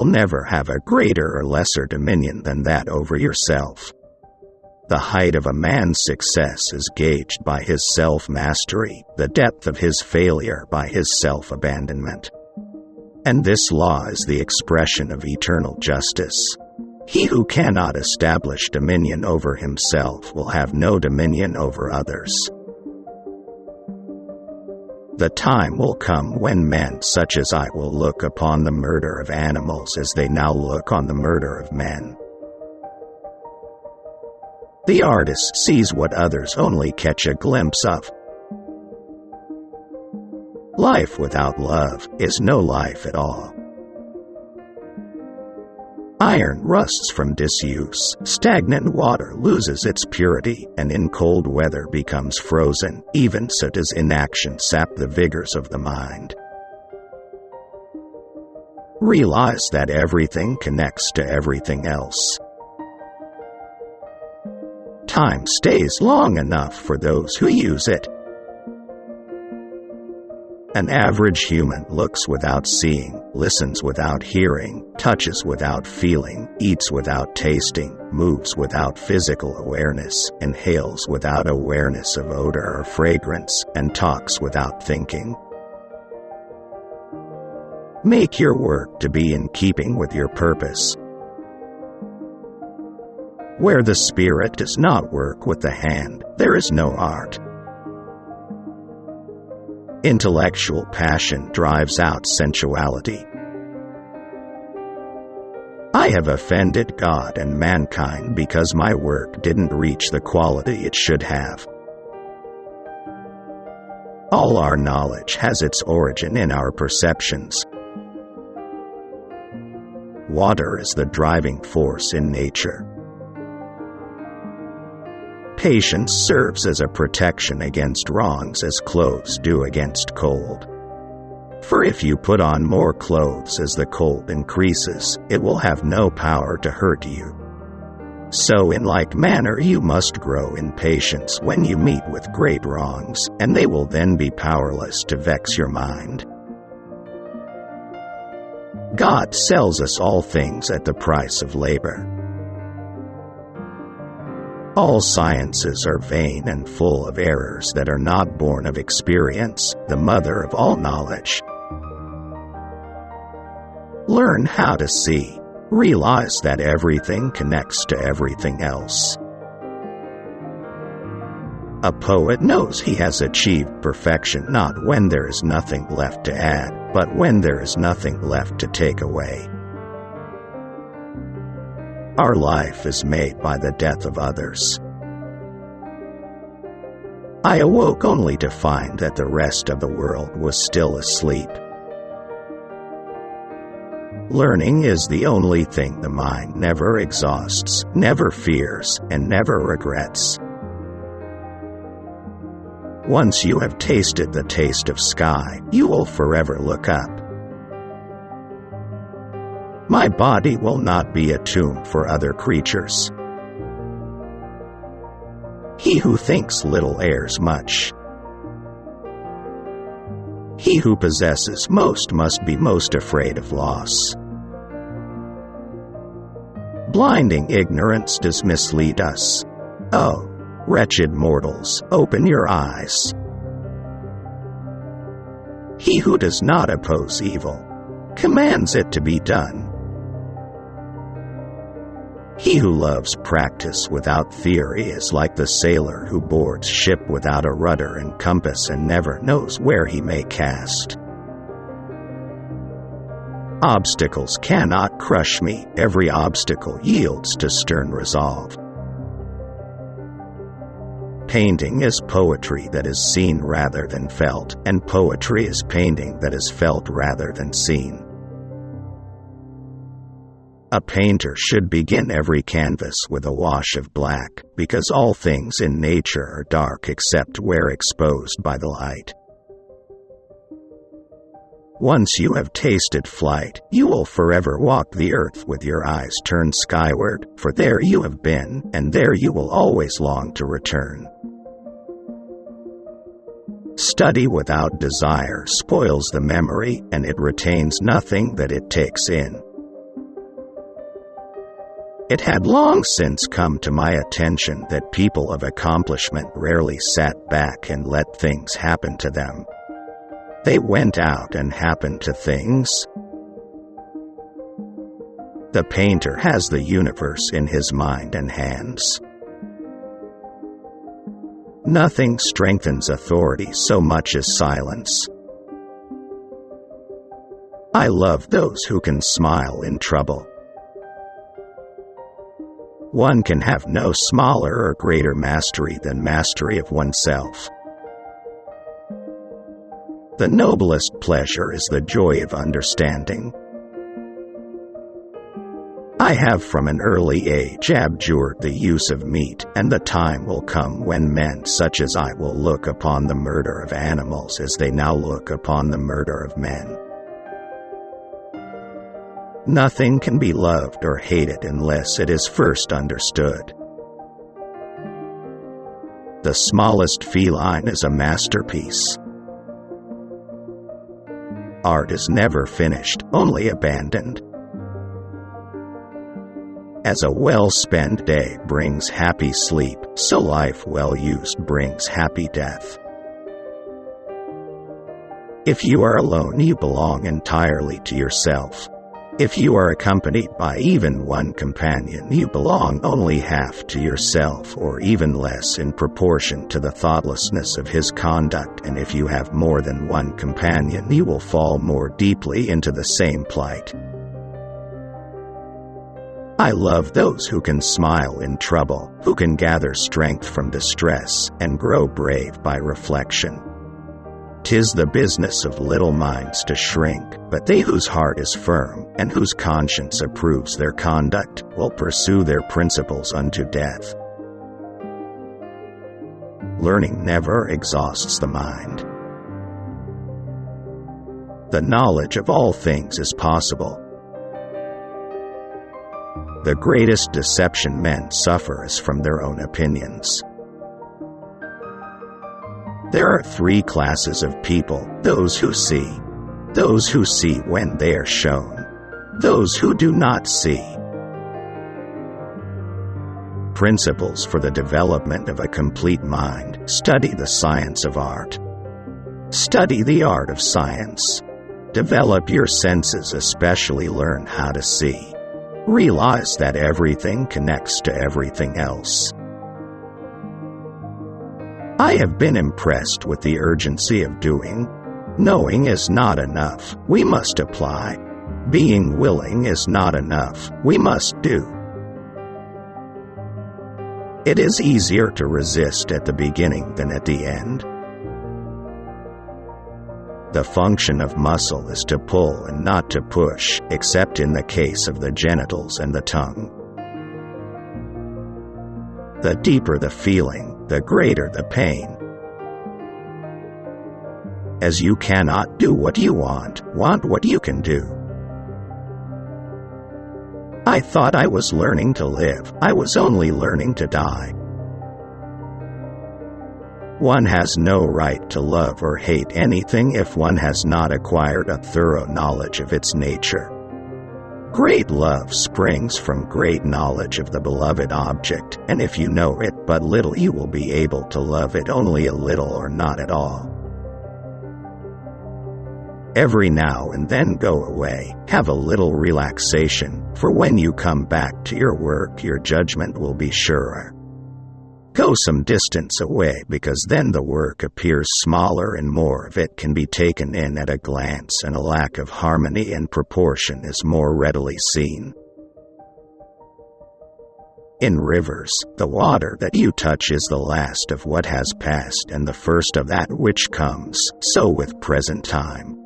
will never have a greater or lesser dominion than that over yourself. The height of a man's success is gauged by his self-mastery, the depth of his failure by his self-abandonment. And this law is the expression of eternal justice. He who cannot establish dominion over himself will have no dominion over others. The time will come when men such as I will look upon the murder of animals as they now look on the murder of men. The artist sees what others only catch a glimpse of. Life without love is no life at all. Iron rusts from disuse, stagnant water loses its purity, and in cold weather becomes frozen. Even so does inaction sap the vigors of the mind. Realize that everything connects to everything else. Time stays long enough for those who use it. An average human looks without seeing, listens without hearing, touches without feeling, eats without tasting, moves without physical awareness, inhales without awareness of odor or fragrance, and talks without thinking. Make your work to be in keeping with your purpose. Where the spirit does not work with the hand, there is no art. Intellectual passion drives out sensuality. I have offended God and mankind because my work didn't reach the quality it should have. All our knowledge has its origin in our perceptions. Water is the driving force in nature. Patience serves as a protection against wrongs as clothes do against cold. For if you put on more clothes as the cold increases, it will have no power to hurt you. So in like manner you must grow in patience when you meet with great wrongs, and they will then be powerless to vex your mind. God sells us all things at the price of labor. All sciences are vain and full of errors that are not born of experience, the mother of all knowledge. Learn how to see. Realize that everything connects to everything else. A poet knows he has achieved perfection not when there is nothing left to add, but when there is nothing left to take away. Our life is made by the death of others. I awoke only to find that the rest of the world was still asleep. Learning is the only thing the mind never exhausts, never fears, and never regrets. Once you have tasted the taste of sky, you will forever look up. My body will not be a tomb for other creatures. He who thinks little errs much. He who possesses most must be most afraid of loss. Blinding ignorance does mislead us. Oh, wretched mortals, open your eyes. He who does not oppose evil commands it to be done. He who loves practice without theory is like the sailor who boards ship without a rudder and compass and never knows where he may cast. Obstacles cannot crush me. Every obstacle yields to stern resolve. Painting is poetry that is seen rather than felt, and poetry is painting that is felt rather than seen. A painter should begin every canvas with a wash of black, because all things in nature are dark except where exposed by the light. Once you have tasted flight, you will forever walk the earth with your eyes turned skyward, for there you have been, and there you will always long to return. Study without desire spoils the memory, and it retains nothing that it takes in. It had long since come to my attention that people of accomplishment rarely sat back and let things happen to them. They went out and happened to things. The painter has the universe in his mind and hands. Nothing strengthens authority so much as silence. I love those who can smile in trouble. One can have no smaller or greater mastery than mastery of oneself. The noblest pleasure is the joy of understanding. I have from an early age abjured the use of meat, and the time will come when men such as I will look upon the murder of animals as they now look upon the murder of men. Nothing can be loved or hated unless it is first understood. The smallest feline is a masterpiece. Art is never finished, only abandoned. As a well-spent day brings happy sleep, so life well used brings happy death. If you are alone, you belong entirely to yourself. If you are accompanied by even one companion, you belong only half to yourself, or even less in proportion to the thoughtlessness of his conduct, and if you have more than one companion, you will fall more deeply into the same plight. I love those who can smile in trouble, who can gather strength from distress, and grow brave by reflection. 'Tis the business of little minds to shrink, but they whose heart is firm, and whose conscience approves their conduct, will pursue their principles unto death. Learning never exhausts the mind. The knowledge of all things is possible. The greatest deception men suffer is from their own opinions. There are three classes of people: those who see when they are shown, those who do not see. Principles for the development of a complete mind: study the science of art. Study the art of science. Develop your senses, especially learn how to see. Realize that everything connects to everything else. I have been impressed with the urgency of doing. Knowing is not enough, we must apply. Being willing is not enough, we must do. It is easier to resist at the beginning than at the end. The function of muscle is to pull and not to push, except in the case of the genitals and the tongue. The deeper the feeling, the greater the pain. As you cannot do what you want what you can do. I thought I was learning to live, I was only learning to die. One has no right to love or hate anything if one has not acquired a thorough knowledge of its nature. Great love springs from great knowledge of the beloved object, and if you know it but little, you will be able to love it only a little or not at all. Every now and then go away, have a little relaxation, for when you come back to your work, your judgment will be surer. Go some distance away, because then the work appears smaller and more of it can be taken in at a glance, and a lack of harmony and proportion is more readily seen. In rivers, the water that you touch is the last of what has passed and the first of that which comes, so with present time.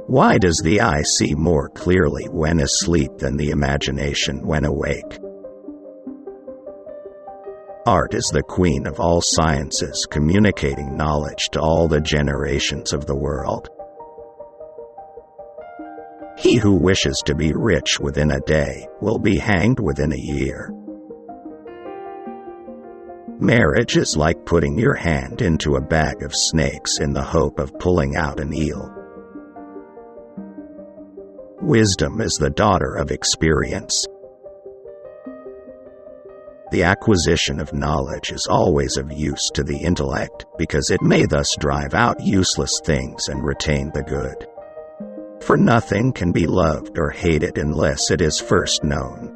Why does the eye see more clearly when asleep than the imagination when awake? Art is the queen of all sciences, communicating knowledge to all the generations of the world. He who wishes to be rich within a day will be hanged within a year. Marriage is like putting your hand into a bag of snakes in the hope of pulling out an eel. Wisdom is the daughter of experience. The acquisition of knowledge is always of use to the intellect, because it may thus drive out useless things and retain the good. For nothing can be loved or hated unless it is first known.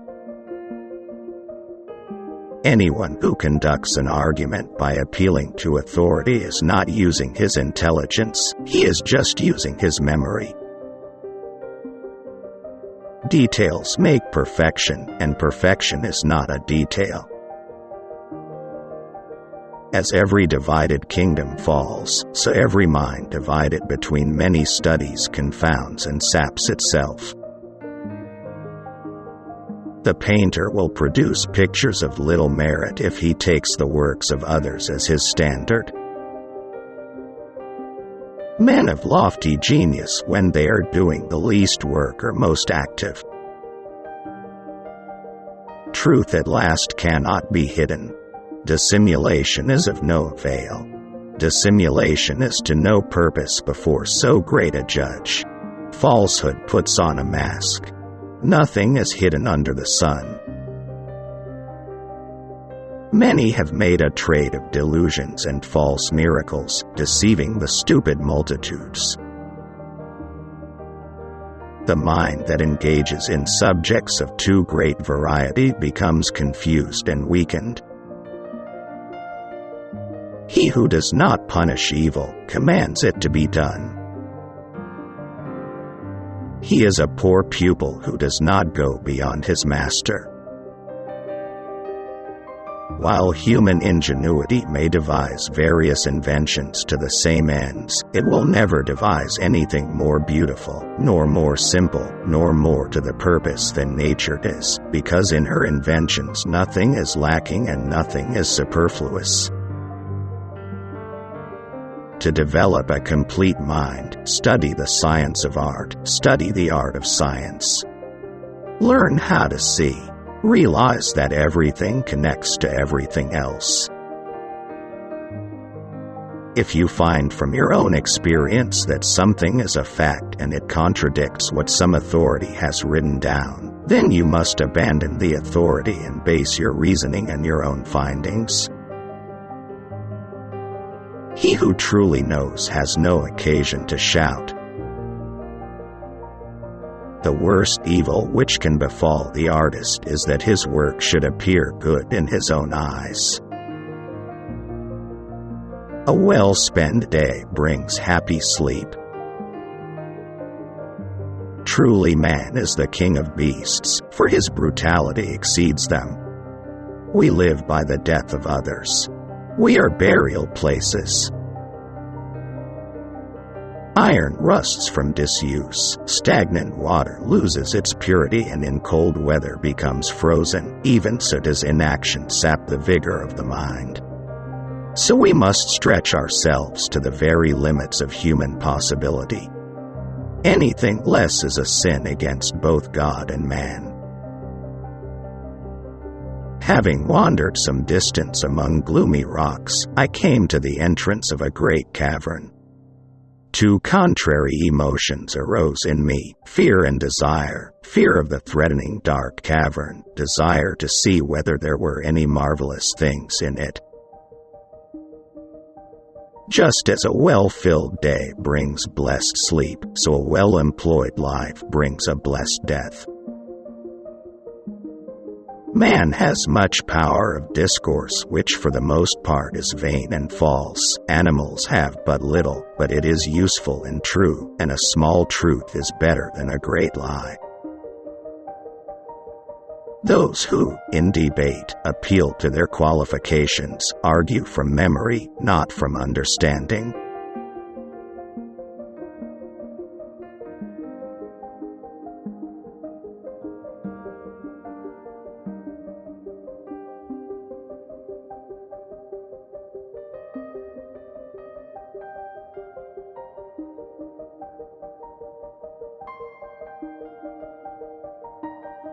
Anyone who conducts an argument by appealing to authority is not using his intelligence, he is just using his memory. Details make perfection, and perfection is not a detail. As every divided kingdom falls, so every mind divided between many studies confounds and saps itself. The painter will produce pictures of little merit if he takes the works of others as his standard. Men of lofty genius, when they are doing the least work, are most active. Truth at last cannot be hidden. Dissimulation is of no avail. Dissimulation is to no purpose before so great a judge. Falsehood puts on a mask. Nothing is hidden under the sun. Many have made a trade of delusions and false miracles, deceiving the stupid multitudes. The mind that engages in subjects of too great variety becomes confused and weakened. He who does not punish evil commands it to be done. He is a poor pupil who does not go beyond his master. While human ingenuity may devise various inventions to the same ends, it will never devise anything more beautiful, nor more simple, nor more to the purpose than nature is, because in her inventions nothing is lacking and nothing is superfluous. To develop a complete mind, study the science of art, study the art of science. Learn how to see. Realize that everything connects to everything else. If you find from your own experience that something is a fact and it contradicts what some authority has written down, then you must abandon the authority and base your reasoning on your own findings. He who truly knows has no occasion to shout. The worst evil which can befall the artist is that his work should appear good in his own eyes. A well-spent day brings happy sleep. Truly man is the king of beasts, for his brutality exceeds them. We live by the death of others. We are burial places. Iron rusts from disuse, stagnant water loses its purity and in cold weather becomes frozen, even so does inaction sap the vigor of the mind. So we must stretch ourselves to the very limits of human possibility. Anything less is a sin against both God and man. Having wandered some distance among gloomy rocks, I came to the entrance of a great cavern. Two contrary emotions arose in me, fear and desire, fear of the threatening dark cavern, desire to see whether there were any marvelous things in it. Just as a well-filled day brings blessed sleep, so a well-employed life brings a blessed death. Man has much power of discourse, which for the most part is vain and false. Animals have but little, but it is useful and true, and a small truth is better than a great lie. Those who, in debate, appeal to their qualifications, argue from memory, not from understanding.